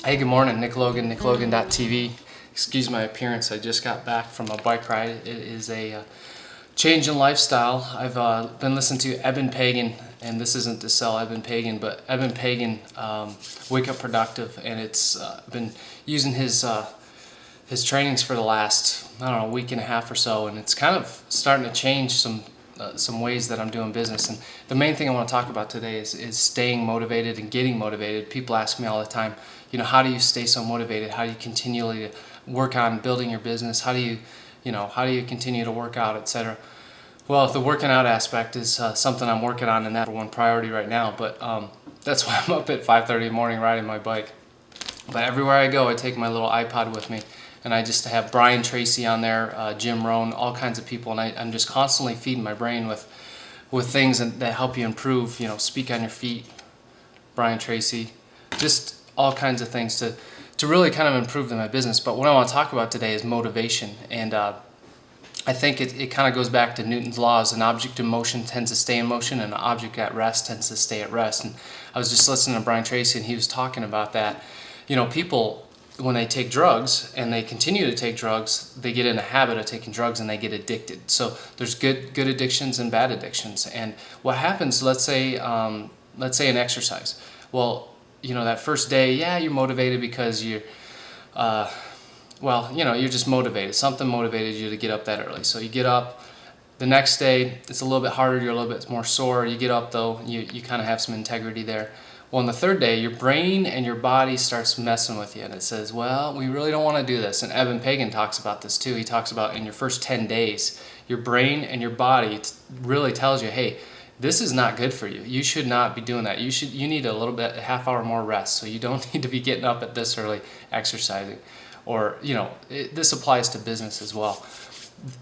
Hey, good morning, Nick Logan, nicklogan.tv. Excuse my appearance, I just got back from a bike ride. It is a change in lifestyle. I've been listening to Eben Pagan, and this isn't to sell Eben Pagan, but Eben Pagan, Wake Up Productive, and it's been using his trainings for the last, I don't know, week and a half or so, and it's kind of starting to change some ways that I'm doing business. And the main thing I want to talk about today is staying motivated and getting motivated. People ask me all the time, you know, how do you stay so motivated? How do you continually work on building your business? How do you continue to work out, etc.? Well, the working out aspect is something I'm working on, and that's one priority right now. But that's why I'm up at 5:30 in the morning riding my bike. But everywhere I go, I take my little iPod with me, and I just have Brian Tracy on there, Jim Rohn, all kinds of people, and I'm just constantly feeding my brain with things that help you improve. You know, Speak on Your Feet, Brian Tracy, just all kinds of things to really kind of improve my business. But what I want to talk about today is motivation, and I think it kind of goes back to Newton's laws. An object in motion tends to stay in motion, and an object at rest tends to stay at rest. And I was just listening to Brian Tracy, and he was talking about that. You know, people, when they take drugs and they continue to take drugs, they get in a habit of taking drugs and they get addicted. So there's good addictions and bad addictions. And what happens, let's say in exercise. Well, you know, that first day, yeah, you're motivated because you're you're just motivated. Something motivated you to get up that early. So you get up. The next day, it's a little bit harder. You're a little bit more sore. You get up, though. You kind of have some integrity there. Well, on the third day, your brain and your body starts messing with you. And it says, well, we really don't want to do this. And Eben Pagan talks about this, too. He talks about in your first 10 days, your brain and your body really tells you, hey, this is not good for you. You should not be doing that. You need a half hour more rest. So you don't need to be getting up at this early exercising. Or, you know, this applies to business as well.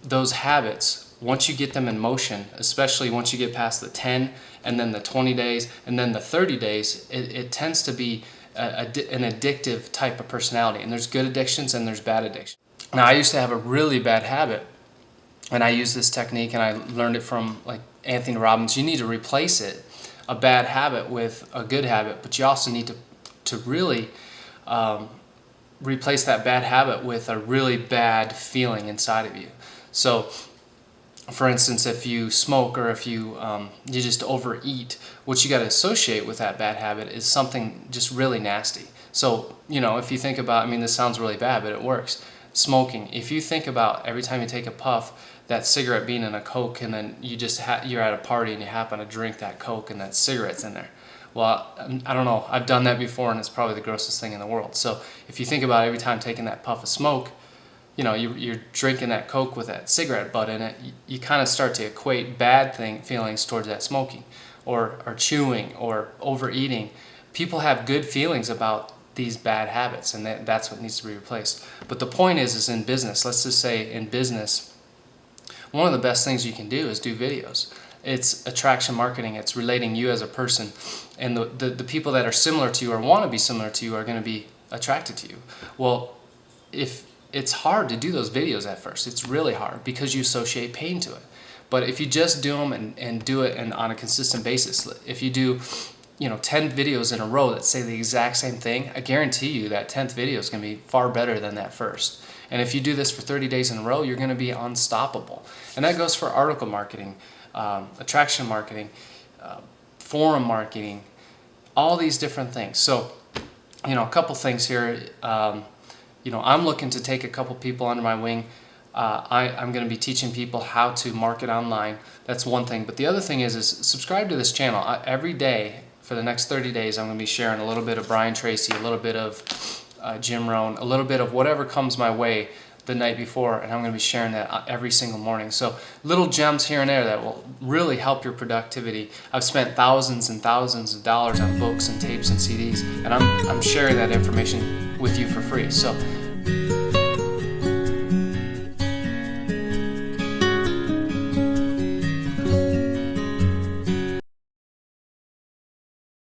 Those habits, once you get them in motion, especially once you get past the 10 and then the 20 days and then the 30 days, it tends to be an addictive type of personality. And there's good addictions and there's bad addictions. Now, I used to have a really bad habit, and I use this technique, and I learned it from like Anthony Robbins. You need to replace a bad habit with a good habit, but you also need to really replace that bad habit with a really bad feeling inside of you. So, for instance, if you smoke or if you just overeat, what you got to associate with that bad habit is something just really nasty. So, you know, if you think about, I mean, this sounds really bad, but it works. Smoking. If you think about every time you take a puff, that cigarette being in a Coke, and then you're at a party and you happen to drink that Coke and that cigarette's in there. Well, I don't know. I've done that before, and it's probably the grossest thing in the world. So if you think about every time taking that puff of smoke, you know, you're drinking that Coke with that cigarette butt in it, you kind of start to equate bad feelings towards that smoking or chewing or overeating. People have good feelings about these bad habits, and that's what needs to be replaced. But the point is in business, let's just say in business, one of the best things you can do is do videos. It's attraction marketing. It's relating you as a person, and the people that are similar to you or want to be similar to you are going to be attracted to you. Well, if it's hard to do those videos at first, it's really hard because you associate pain to it. But if you just do them and do it on a consistent basis, if you do, you know, 10 videos in a row that say the exact same thing, I guarantee you that 10th video is going to be far better than that first. And if you do this for 30 days in a row, you're going to be unstoppable. And that goes for article marketing, attraction marketing, forum marketing, all these different things. So, you know, a couple things here. You know, I'm looking to take a couple people under my wing. I'm going to be teaching people how to market online. That's one thing. But the other thing is subscribe to this channel. Every day for the next 30 days, I'm going to be sharing a little bit of Brian Tracy, a little bit of Jim Rohn, a little bit of whatever comes my way the night before, and I'm going to be sharing that every single morning. So little gems here and there that will really help your productivity. I've spent thousands and thousands of dollars on books and tapes and CDs, and I'm sharing that information with you for free. So